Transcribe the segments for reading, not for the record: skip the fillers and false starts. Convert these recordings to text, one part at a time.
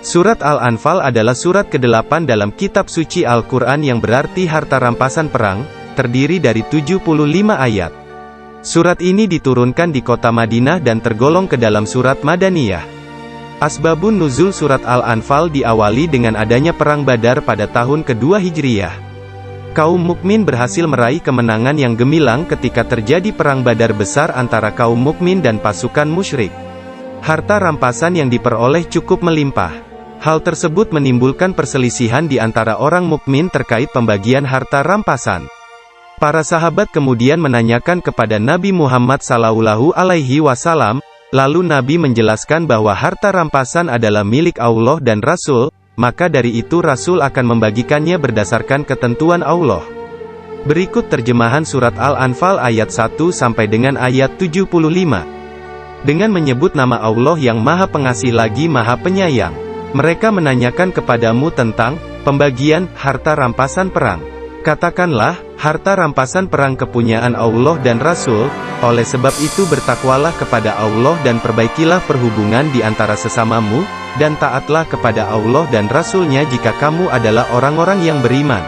Surat Al-Anfal adalah surat ke-8 dalam kitab suci Al-Quran yang berarti harta rampasan perang, terdiri dari 75 ayat. Surat ini diturunkan di kota Madinah dan tergolong ke dalam surat Madaniyah. Asbabun nuzul surat Al-Anfal diawali dengan adanya perang Badar pada tahun kedua Hijriyah. Kaum mukmin berhasil meraih kemenangan yang gemilang ketika terjadi perang Badar besar antara kaum mukmin dan pasukan musyrik. Harta rampasan yang diperoleh cukup melimpah. Hal tersebut menimbulkan perselisihan di antara orang mukmin terkait pembagian harta rampasan. Para sahabat kemudian menanyakan kepada Nabi Muhammad SAW, lalu Nabi menjelaskan bahwa harta rampasan adalah milik Allah dan Rasul, maka dari itu Rasul akan membagikannya berdasarkan ketentuan Allah. Berikut terjemahan surat Al-Anfal ayat 1 sampai dengan ayat 75. Dengan menyebut nama Allah yang Maha Pengasih lagi Maha Penyayang, mereka menanyakan kepadamu tentang pembagian harta rampasan perang. Katakanlah, harta rampasan perang kepunyaan Allah dan Rasul, oleh sebab itu bertakwalah kepada Allah dan perbaikilah perhubungan di antara sesamamu, dan taatlah kepada Allah dan Rasul-Nya jika kamu adalah orang-orang yang beriman.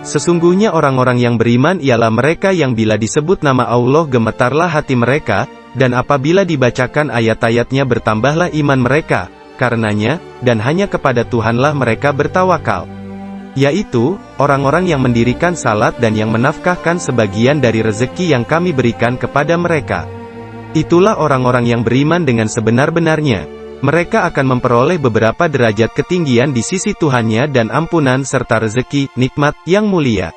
Sesungguhnya orang-orang yang beriman ialah mereka yang bila disebut nama Allah gemetarlah hati mereka, dan apabila dibacakan ayat-ayatnya bertambahlah iman mereka, karenanya, dan hanya kepada Tuhanlah mereka bertawakal. Yaitu, orang-orang yang mendirikan salat dan yang menafkahkan sebagian dari rezeki yang kami berikan kepada mereka. Itulah orang-orang yang beriman dengan sebenar-benarnya. Mereka akan memperoleh beberapa derajat ketinggian di sisi Tuhannya dan ampunan serta rezeki, nikmat, yang mulia.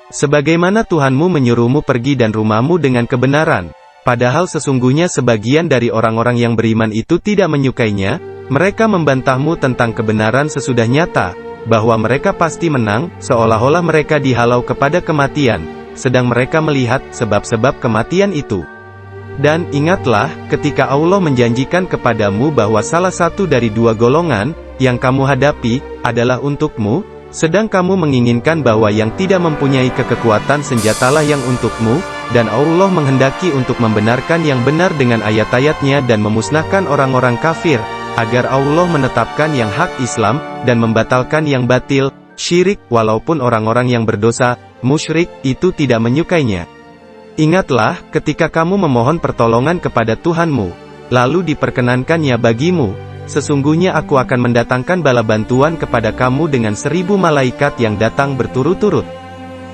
Sebagaimana Tuhanmu menyuruhmu pergi dan rumahmu dengan kebenaran, padahal sesungguhnya sebagian dari orang-orang yang beriman itu tidak menyukainya, mereka membantahmu tentang kebenaran sesudah nyata, bahwa mereka pasti menang, seolah-olah mereka dihalau kepada kematian, sedang mereka melihat sebab-sebab kematian itu. Dan ingatlah, ketika Allah menjanjikan kepadamu bahwa salah satu dari dua golongan, yang kamu hadapi, adalah untukmu, sedang kamu menginginkan bahwa yang tidak mempunyai kekuatan senjatalah yang untukmu, dan Allah menghendaki untuk membenarkan yang benar dengan ayat-ayatnya dan memusnahkan orang-orang kafir, agar Allah menetapkan yang hak Islam, dan membatalkan yang batil, syirik, walaupun orang-orang yang berdosa, musyrik, itu tidak menyukainya. Ingatlah, ketika kamu memohon pertolongan kepada Tuhanmu, lalu diperkenankannya bagimu, sesungguhnya aku akan mendatangkan bala bantuan kepada kamu dengan 1000 malaikat yang datang berturut-turut.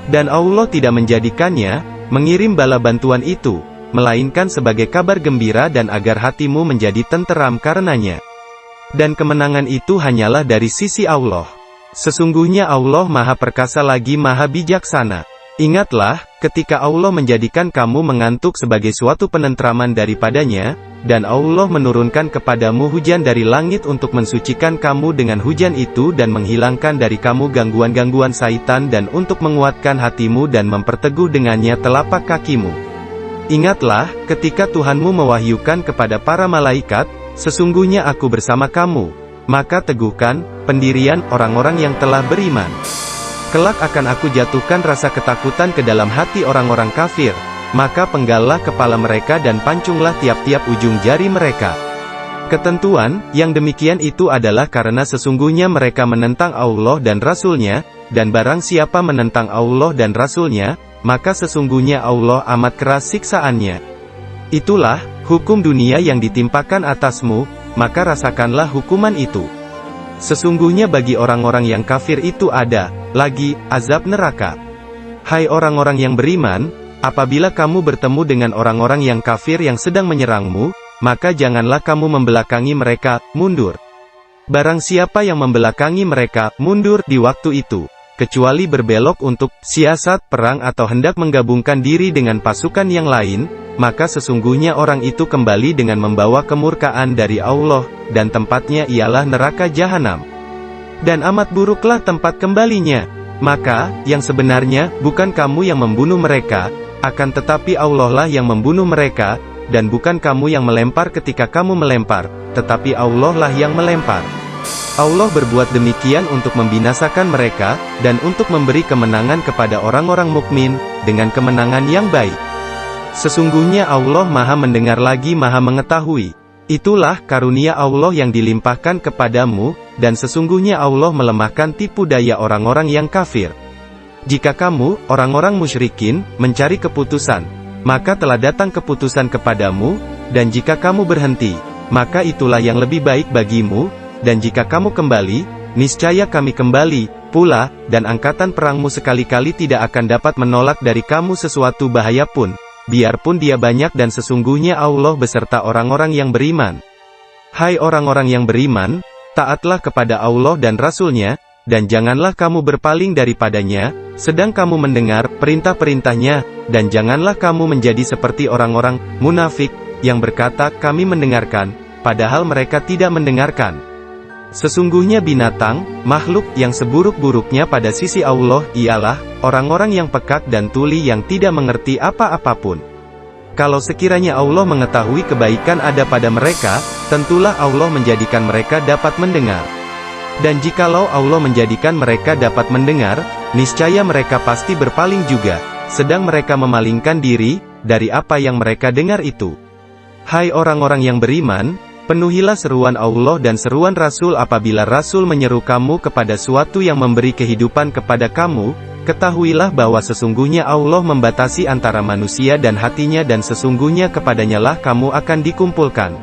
Dan Allah tidak menjadikannya, mengirim bala bantuan itu, melainkan sebagai kabar gembira dan agar hatimu menjadi tenteram karenanya. Dan kemenangan itu hanyalah dari sisi Allah. Sesungguhnya Allah Maha Perkasa lagi Maha Bijaksana. Ingatlah, ketika Allah menjadikan kamu mengantuk sebagai suatu penentraman daripadanya, dan Allah menurunkan kepadamu hujan dari langit untuk mensucikan kamu dengan hujan itu dan menghilangkan dari kamu gangguan-gangguan syaitan dan untuk menguatkan hatimu dan memperteguh dengannya telapak kakimu. Ingatlah, ketika Tuhanmu mewahyukan kepada para malaikat, sesungguhnya aku bersama kamu, maka teguhkan pendirian orang-orang yang telah beriman. Kelak akan aku jatuhkan rasa ketakutan ke dalam hati orang-orang kafir, maka penggallah kepala mereka dan pancunglah tiap-tiap ujung jari mereka. Ketentuan yang demikian itu adalah karena sesungguhnya mereka menentang Allah dan Rasul-Nya, dan barang siapa menentang Allah dan Rasul-Nya, maka sesungguhnya Allah amat keras siksaannya. Itulah hukum dunia yang ditimpakan atasmu, maka rasakanlah hukuman itu. Sesungguhnya bagi orang-orang yang kafir itu ada lagi azab neraka. Hai orang-orang yang beriman, apabila kamu bertemu dengan orang-orang yang kafir yang sedang menyerangmu, maka janganlah kamu membelakangi mereka, mundur. Barang siapa yang membelakangi mereka, mundur di waktu itu, kecuali berbelok untuk siasat perang atau hendak menggabungkan diri dengan pasukan yang lain, maka sesungguhnya orang itu kembali dengan membawa kemurkaan dari Allah, dan tempatnya ialah neraka jahanam. Dan amat buruklah tempat kembalinya. Maka, yang sebenarnya, bukan kamu yang membunuh mereka, akan tetapi Allah lah yang membunuh mereka, dan bukan kamu yang melempar ketika kamu melempar, tetapi Allah lah yang melempar. Allah berbuat demikian untuk membinasakan mereka, dan untuk memberi kemenangan kepada orang-orang mukmin, dengan kemenangan yang baik. Sesungguhnya Allah Maha mendengar lagi Maha mengetahui. Itulah karunia Allah yang dilimpahkan kepadamu, dan sesungguhnya Allah melemahkan tipu daya orang-orang yang kafir. Jika kamu, orang-orang musyrikin, mencari keputusan, maka telah datang keputusan kepadamu, dan jika kamu berhenti, maka itulah yang lebih baik bagimu, dan jika kamu kembali, niscaya kami kembali, pula, dan angkatan perangmu sekali-kali tidak akan dapat menolak dari kamu sesuatu bahaya pun, biarpun dia banyak dan sesungguhnya Allah beserta orang-orang yang beriman. Hai orang-orang yang beriman, taatlah kepada Allah dan Rasul-Nya, dan janganlah kamu berpaling daripadanya, sedang kamu mendengar perintah-perintahnya, dan janganlah kamu menjadi seperti orang-orang munafik, yang berkata kami mendengarkan, padahal mereka tidak mendengarkan. Sesungguhnya binatang, makhluk yang seburuk-buruknya pada sisi Allah, ialah orang-orang yang pekak dan tuli yang tidak mengerti apa-apapun. Kalau sekiranya Allah mengetahui kebaikan ada pada mereka, tentulah Allah menjadikan mereka dapat mendengar. Dan jikalau Allah menjadikan mereka dapat mendengar, niscaya mereka pasti berpaling juga, sedang mereka memalingkan diri dari apa yang mereka dengar itu. Hai orang-orang yang beriman, penuhilah seruan Allah dan seruan Rasul apabila Rasul menyeru kamu kepada suatu yang memberi kehidupan kepada kamu, ketahuilah bahwa sesungguhnya Allah membatasi antara manusia dan hatinya dan sesungguhnya kepadanyalah kamu akan dikumpulkan.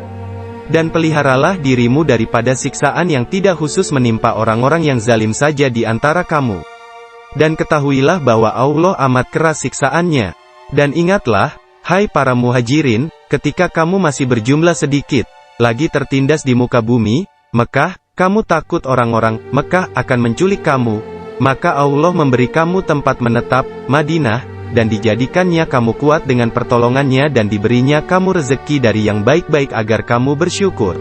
Dan peliharalah dirimu daripada siksaan yang tidak khusus menimpa orang-orang yang zalim saja di antara kamu. Dan ketahuilah bahwa Allah amat keras siksaannya. Dan ingatlah, hai para muhajirin, ketika kamu masih berjumlah sedikit, lagi tertindas di muka bumi, Mekah, kamu takut orang-orang Mekah akan menculik kamu, maka Allah memberi kamu tempat menetap, Madinah, dan dijadikannya kamu kuat dengan pertolongannya dan diberinya kamu rezeki dari yang baik-baik agar kamu bersyukur.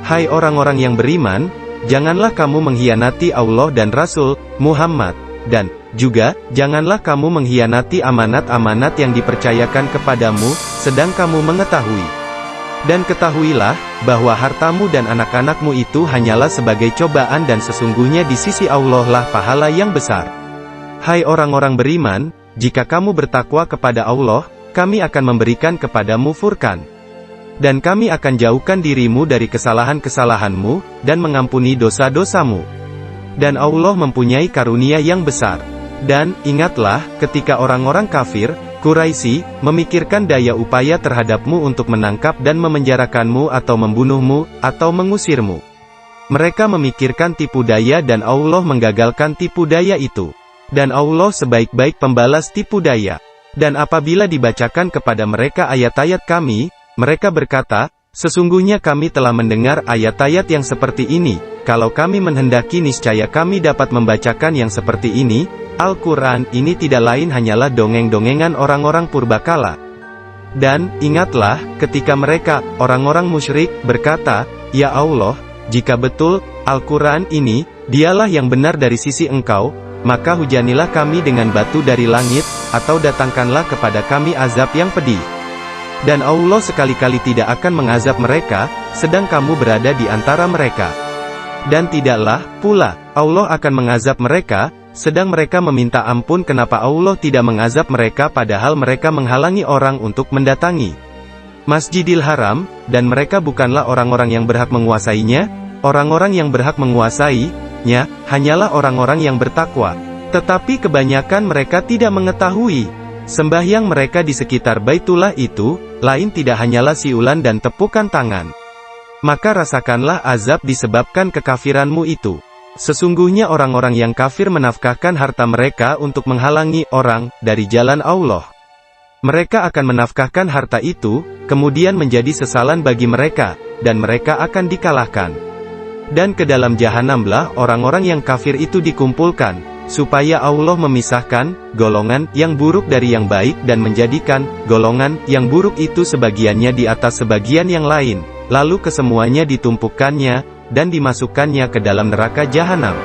Hai orang-orang yang beriman, janganlah kamu mengkhianati Allah dan Rasul, Muhammad, dan juga, janganlah kamu mengkhianati amanat-amanat yang dipercayakan kepadamu, sedang kamu mengetahui. Dan ketahuilah, bahwa hartamu dan anak-anakmu itu hanyalah sebagai cobaan dan sesungguhnya di sisi Allah lah pahala yang besar. Hai orang-orang beriman, jika kamu bertakwa kepada Allah, kami akan memberikan kepadamu Furqan. Dan kami akan jauhkan dirimu dari kesalahan-kesalahanmu, dan mengampuni dosa-dosamu. Dan Allah mempunyai karunia yang besar. Dan, ingatlah, ketika orang-orang kafir, Quraisy, memikirkan daya upaya terhadapmu untuk menangkap dan memenjarakanmu atau membunuhmu, atau mengusirmu. Mereka memikirkan tipu daya dan Allah menggagalkan tipu daya itu. Dan Allah sebaik-baik pembalas tipu daya. Dan apabila dibacakan kepada mereka ayat-ayat kami, mereka berkata, sesungguhnya kami telah mendengar ayat-ayat yang seperti ini, kalau kami menghendaki niscaya kami dapat membacakan yang seperti ini. Al-Quran ini tidak lain hanyalah dongeng-dongengan orang-orang purbakala. Dan, ingatlah, ketika mereka, orang-orang musyrik, berkata, ya Allah, jika betul, Al-Quran ini, dialah yang benar dari sisi Engkau, maka hujanilah kami dengan batu dari langit, atau datangkanlah kepada kami azab yang pedih. Dan Allah sekali-kali tidak akan mengazab mereka, sedang kamu berada di antara mereka. Dan tidaklah, pula, Allah akan mengazab mereka, sedang mereka meminta ampun kenapa Allah tidak mengazab mereka padahal mereka menghalangi orang untuk mendatangi Masjidil Haram, dan mereka bukanlah orang-orang yang berhak menguasainya, orang-orang yang berhak menguasainya, hanyalah orang-orang yang bertakwa. Tetapi kebanyakan mereka tidak mengetahui. Sembahyang mereka di sekitar Baitullah itu, lain tidak hanyalah siulan dan tepukan tangan. Maka rasakanlah azab disebabkan kekafiranmu itu. Sesungguhnya orang-orang yang kafir menafkahkan harta mereka untuk menghalangi orang dari jalan Allah. Mereka akan menafkahkan harta itu, kemudian menjadi sesalan bagi mereka, dan mereka akan dikalahkan. Dan ke dalam jahanamlah orang-orang yang kafir itu dikumpulkan, supaya Allah memisahkan golongan yang buruk dari yang baik dan menjadikan golongan yang buruk itu sebagiannya di atas sebagian yang lain, lalu kesemuanya ditumpukkannya dan dimasukkannya ke dalam neraka jahanam.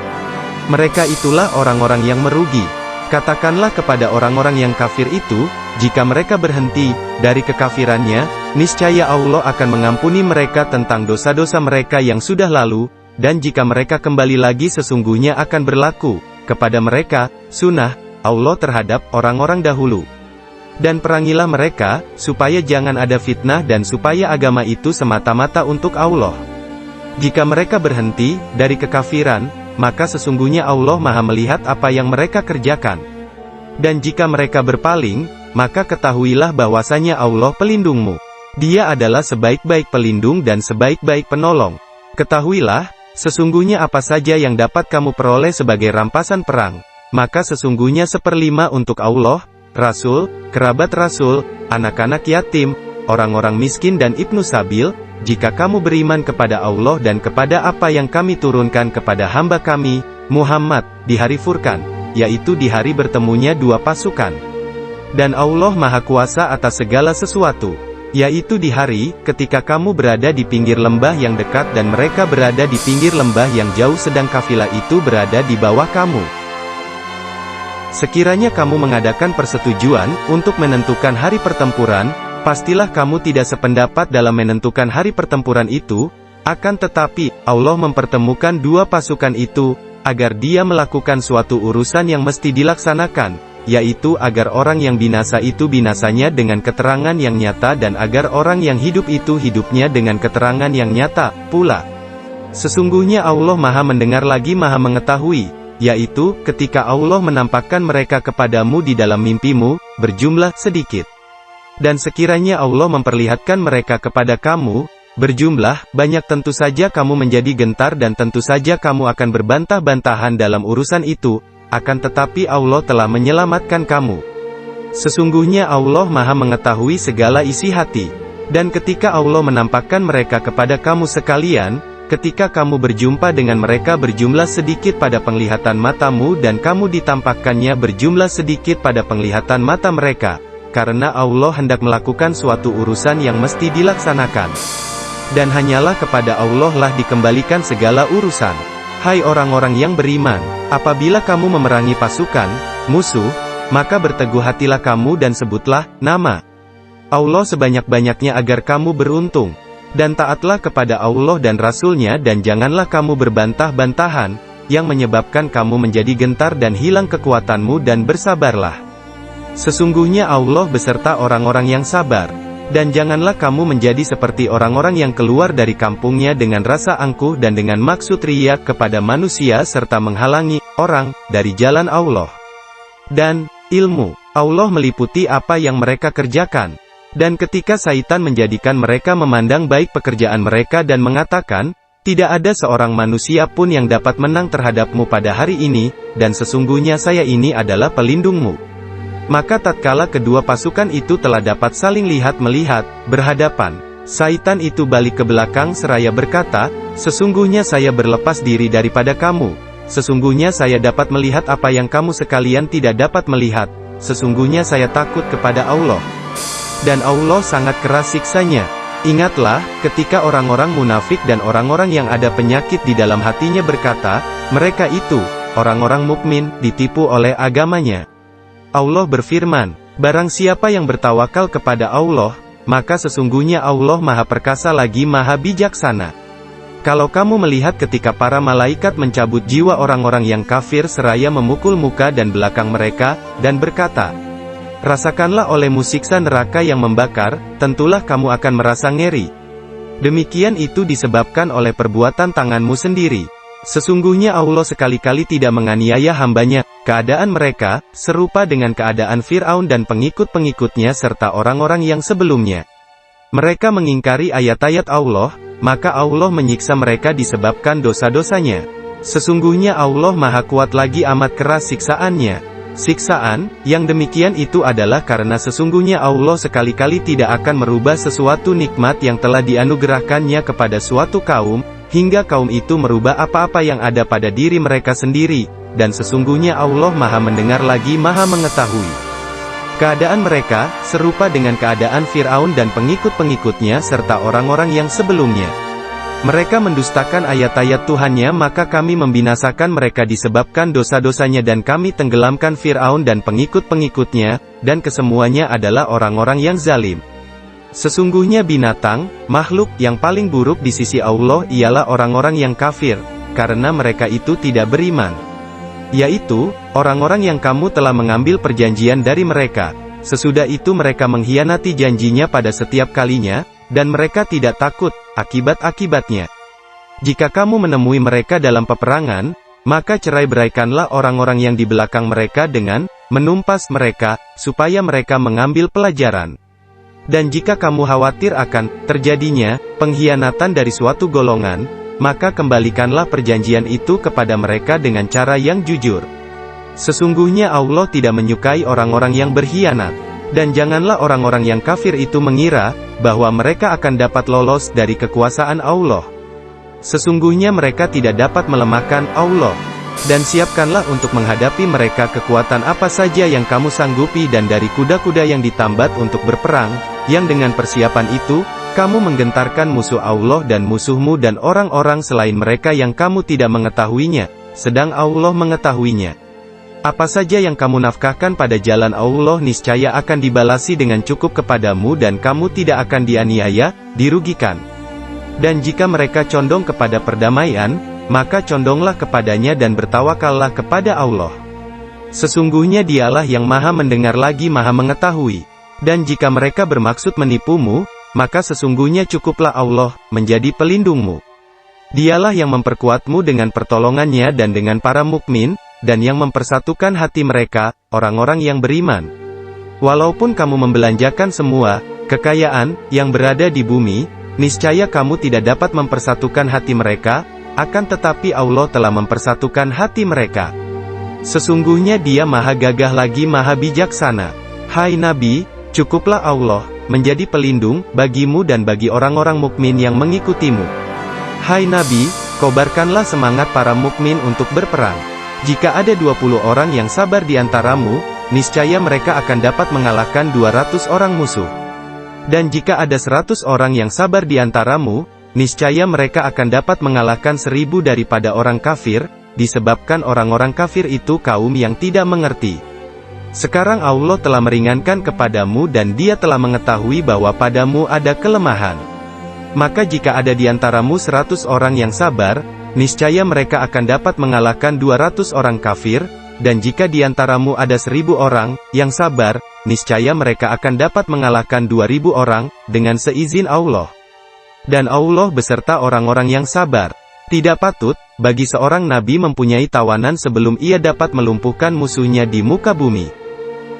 Mereka itulah orang-orang yang merugi. Katakanlah kepada orang-orang yang kafir itu, jika mereka berhenti dari kekafirannya, niscaya Allah akan mengampuni mereka tentang dosa-dosa mereka yang sudah lalu, dan jika mereka kembali lagi sesungguhnya akan berlaku kepada mereka sunnah Allah terhadap orang-orang dahulu. Dan perangilah mereka, supaya jangan ada fitnah dan supaya agama itu semata-mata untuk Allah. Jika mereka berhenti dari kekafiran, maka sesungguhnya Allah Maha melihat apa yang mereka kerjakan. Dan jika mereka berpaling, maka ketahuilah bahwasanya Allah pelindungmu. Dia adalah sebaik-baik pelindung dan sebaik-baik penolong. Ketahuilah, sesungguhnya apa saja yang dapat kamu peroleh sebagai rampasan perang, maka sesungguhnya 1/5 untuk Allah, Rasul, kerabat Rasul, anak-anak yatim, orang-orang miskin dan ibnu sabil, jika kamu beriman kepada Allah dan kepada apa yang kami turunkan kepada hamba kami, Muhammad, di hari Furqan, yaitu di hari bertemunya dua pasukan. Dan Allah Maha Kuasa atas segala sesuatu, yaitu di hari, ketika kamu berada di pinggir lembah yang dekat dan mereka berada di pinggir lembah yang jauh sedang kafilah itu berada di bawah kamu. Sekiranya kamu mengadakan persetujuan untuk menentukan hari pertempuran, pastilah kamu tidak sependapat dalam menentukan hari pertempuran itu, akan tetapi, Allah mempertemukan dua pasukan itu, agar dia melakukan suatu urusan yang mesti dilaksanakan, yaitu agar orang yang binasa itu binasanya dengan keterangan yang nyata dan agar orang yang hidup itu hidupnya dengan keterangan yang nyata, pula. Sesungguhnya Allah Maha mendengar lagi Maha mengetahui, yaitu, ketika Allah menampakkan mereka kepadamu di dalam mimpimu, berjumlah sedikit. Dan sekiranya Allah memperlihatkan mereka kepada kamu, berjumlah banyak, tentu saja kamu menjadi gentar dan tentu saja kamu akan berbantah-bantahan dalam urusan itu, akan tetapi Allah telah menyelamatkan kamu. Sesungguhnya Allah Maha mengetahui segala isi hati. Dan ketika Allah menampakkan mereka kepada kamu sekalian, ketika kamu berjumpa dengan mereka berjumlah sedikit pada penglihatan matamu dan kamu ditampakkannya berjumlah sedikit pada penglihatan mata mereka, karena Allah hendak melakukan suatu urusan yang mesti dilaksanakan. Dan hanyalah kepada Allah lah dikembalikan segala urusan. Hai orang-orang yang beriman, apabila kamu memerangi pasukan musuh, maka berteguh hatilah kamu dan sebutlah nama Allah sebanyak-banyaknya agar kamu beruntung. Dan taatlah kepada Allah dan Rasul-Nya dan janganlah kamu berbantah-bantahan, yang menyebabkan kamu menjadi gentar dan hilang kekuatanmu dan bersabarlah. Sesungguhnya Allah beserta orang-orang yang sabar. Dan janganlah kamu menjadi seperti orang-orang yang keluar dari kampungnya dengan rasa angkuh dan dengan maksud riya kepada manusia serta menghalangi orang dari jalan Allah. Dan ilmu Allah meliputi apa yang mereka kerjakan. Dan ketika Syaitan menjadikan mereka memandang baik pekerjaan mereka dan mengatakan, tidak ada seorang manusia pun yang dapat menang terhadapmu pada hari ini, dan sesungguhnya saya ini adalah pelindungmu. Maka tatkala kedua pasukan itu telah dapat saling lihat-melihat, berhadapan, Syaitan itu balik ke belakang seraya berkata, sesungguhnya saya berlepas diri daripada kamu. Sesungguhnya saya dapat melihat apa yang kamu sekalian tidak dapat melihat. Sesungguhnya saya takut kepada Allah. Dan Allah sangat keras siksanya. Ingatlah, ketika orang-orang munafik dan orang-orang yang ada penyakit di dalam hatinya berkata, mereka itu, orang-orang mukmin, ditipu oleh agamanya. Allah berfirman, barang siapa yang bertawakal kepada Allah, maka sesungguhnya Allah Maha Perkasa lagi Maha Bijaksana. Kalau kamu melihat ketika para malaikat mencabut jiwa orang-orang yang kafir seraya memukul muka dan belakang mereka, dan berkata, rasakanlah olehmu siksa neraka yang membakar, tentulah kamu akan merasa ngeri. Demikian itu disebabkan oleh perbuatan tanganmu sendiri. Sesungguhnya Allah sekali-kali tidak menganiaya hambanya. Keadaan mereka, serupa dengan keadaan Fir'aun dan pengikut-pengikutnya serta orang-orang yang sebelumnya. Mereka mengingkari ayat-ayat Allah, maka Allah menyiksa mereka disebabkan dosa-dosanya. Sesungguhnya Allah Maha Kuat lagi amat keras siksaannya. Siksaan, yang demikian itu adalah karena sesungguhnya Allah sekali-kali tidak akan merubah sesuatu nikmat yang telah dianugerahkannya kepada suatu kaum, hingga kaum itu merubah apa-apa yang ada pada diri mereka sendiri, dan sesungguhnya Allah Maha mendengar lagi Maha mengetahui. Keadaan mereka, serupa dengan keadaan Fir'aun dan pengikut-pengikutnya serta orang-orang yang sebelumnya. Mereka mendustakan ayat-ayat Tuhannya maka kami membinasakan mereka disebabkan dosa-dosanya dan kami tenggelamkan Fir'aun dan pengikut-pengikutnya, dan kesemuanya adalah orang-orang yang zalim. Sesungguhnya binatang, makhluk yang paling buruk di sisi Allah ialah orang-orang yang kafir, karena mereka itu tidak beriman. Yaitu, orang-orang yang kamu telah mengambil perjanjian dari mereka, Sesudah itu mereka mengkhianati janjinya pada setiap kalinya, dan mereka tidak takut akibat-akibatnya. Jika kamu menemui mereka dalam peperangan, maka cerai-beraikanlah orang-orang yang di belakang mereka dengan menumpas mereka, supaya mereka mengambil pelajaran. Dan jika kamu khawatir akan terjadinya pengkhianatan dari suatu golongan, maka kembalikanlah perjanjian itu kepada mereka dengan cara yang jujur. Sesungguhnya Allah tidak menyukai orang-orang yang berkhianat. Dan janganlah orang-orang yang kafir itu mengira bahwa mereka akan dapat lolos dari kekuasaan Allah. Sesungguhnya mereka tidak dapat melemahkan Allah. Dan siapkanlah untuk menghadapi mereka kekuatan apa saja yang kamu sanggupi dan dari kuda-kuda yang ditambat untuk berperang, yang dengan persiapan itu, kamu menggentarkan musuh Allah dan musuhmu dan orang-orang selain mereka yang kamu tidak mengetahuinya, sedang Allah mengetahuinya. Apa saja yang kamu nafkahkan pada jalan Allah niscaya akan dibalasi dengan cukup kepadamu dan kamu tidak akan dianiaya, dirugikan. Dan jika mereka condong kepada perdamaian, maka condonglah kepadanya dan bertawakallah kepada Allah. Sesungguhnya Dialah yang Maha Mendengar lagi Maha Mengetahui. Dan jika mereka bermaksud menipumu, maka sesungguhnya cukuplah Allah menjadi pelindungmu. Dialah yang memperkuatmu dengan pertolongannya dan dengan para mukmin, dan yang mempersatukan hati mereka, orang-orang yang beriman. Walaupun kamu membelanjakan semua kekayaan yang berada di bumi, niscaya kamu tidak dapat mempersatukan hati mereka, akan tetapi Allah telah mempersatukan hati mereka. Sesungguhnya Dia Maha Gagah lagi Maha Bijaksana. Hai Nabi, cukuplah Allah menjadi pelindung bagimu dan bagi orang-orang mukmin yang mengikutimu. Hai Nabi, kobarkanlah semangat para mukmin untuk berperang. Jika ada 20 orang yang sabar di antaramu, niscaya mereka akan dapat mengalahkan 200 orang musuh. Dan jika ada 100 orang yang sabar di antaramu, niscaya mereka akan dapat mengalahkan 1000 daripada orang kafir, disebabkan orang-orang kafir itu kaum yang tidak mengerti. Sekarang Allah telah meringankan kepadamu dan Dia telah mengetahui bahwa padamu ada kelemahan. Maka jika ada di antaramu 100 orang yang sabar, niscaya mereka akan dapat mengalahkan 200 orang kafir, dan jika di antaramu ada 1000 orang yang sabar, niscaya mereka akan dapat mengalahkan 2000 orang, dengan seizin Allah. Dan Allah beserta orang-orang yang sabar. Tidak patut bagi seorang nabi mempunyai tawanan sebelum ia dapat melumpuhkan musuhnya di muka bumi.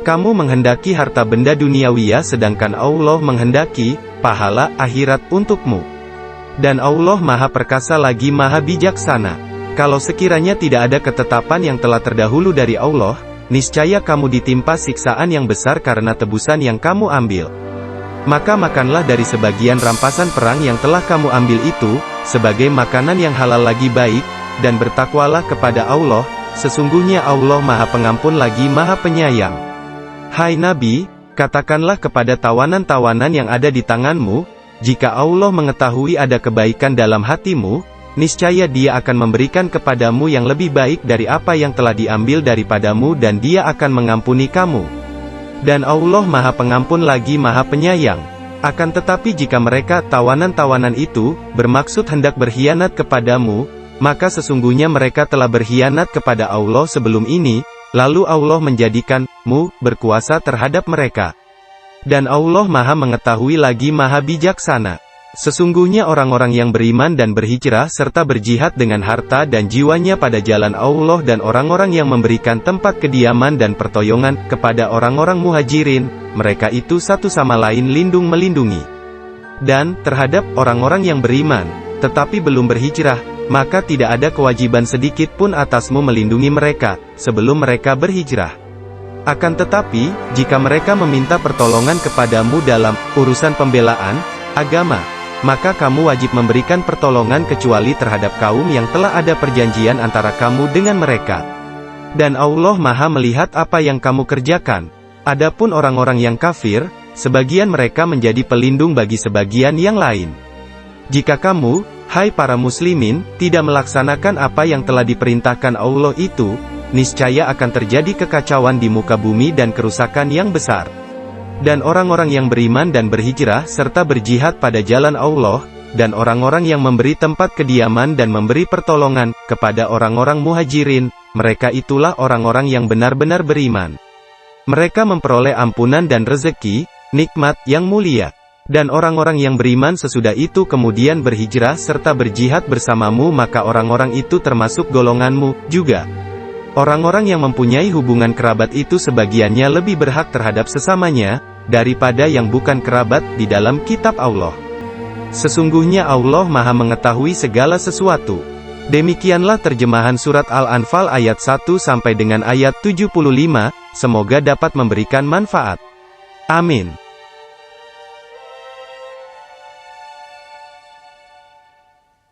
Kamu menghendaki harta benda duniawiyah sedangkan Allah menghendaki pahala akhirat untukmu. Dan Allah Maha Perkasa lagi Maha Bijaksana. Kalau sekiranya tidak ada ketetapan yang telah terdahulu dari Allah, niscaya kamu ditimpa siksaan yang besar karena tebusan yang kamu ambil. Maka makanlah dari sebagian rampasan perang yang telah kamu ambil itu, sebagai makanan yang halal lagi baik, dan bertakwalah kepada Allah, sesungguhnya Allah Maha Pengampun lagi Maha Penyayang. Hai Nabi, katakanlah kepada tawanan-tawanan yang ada di tanganmu, jika Allah mengetahui ada kebaikan dalam hatimu, niscaya Dia akan memberikan kepadamu yang lebih baik dari apa yang telah diambil daripadamu dan Dia akan mengampuni kamu. Dan Allah Maha Pengampun lagi Maha Penyayang. Akan tetapi jika mereka, tawanan-tawanan itu, bermaksud hendak berkhianat kepadamu, maka sesungguhnya mereka telah berkhianat kepada Allah sebelum ini, lalu Allah menjadikanmu berkuasa terhadap mereka. Dan Allah Maha Mengetahui lagi Maha Bijaksana. Sesungguhnya orang-orang yang beriman dan berhijrah serta berjihad dengan harta dan jiwanya pada jalan Allah dan orang-orang yang memberikan tempat kediaman dan pertolongan kepada orang-orang muhajirin, mereka itu satu sama lain lindung melindungi. Dan terhadap orang-orang yang beriman, tetapi belum berhijrah, maka tidak ada kewajiban sedikit pun atasmu melindungi mereka, sebelum mereka berhijrah. Akan tetapi, jika mereka meminta pertolongan kepadamu dalam urusan pembelaan agama, maka kamu wajib memberikan pertolongan kecuali terhadap kaum yang telah ada perjanjian antara kamu dengan mereka. Dan Allah Maha melihat apa yang kamu kerjakan. Adapun orang-orang yang kafir, sebagian mereka menjadi pelindung bagi sebagian yang lain. Jika kamu, hai para muslimin, tidak melaksanakan apa yang telah diperintahkan Allah itu, niscaya akan terjadi kekacauan di muka bumi dan kerusakan yang besar. Dan orang-orang yang beriman dan berhijrah serta berjihad pada jalan Allah, dan orang-orang yang memberi tempat kediaman dan memberi pertolongan kepada orang-orang muhajirin, mereka itulah orang-orang yang benar-benar beriman. Mereka memperoleh ampunan dan rezeki, nikmat yang mulia. Dan orang-orang yang beriman sesudah itu kemudian berhijrah serta berjihad bersamamu, maka orang-orang itu termasuk golonganmu juga. Orang-orang yang mempunyai hubungan kerabat itu sebagiannya lebih berhak terhadap sesamanya, daripada yang bukan kerabat, di dalam kitab Allah. Sesungguhnya Allah Maha mengetahui segala sesuatu. Demikianlah terjemahan surat Al-Anfal ayat 1 sampai dengan ayat 75, semoga dapat memberikan manfaat. Amin.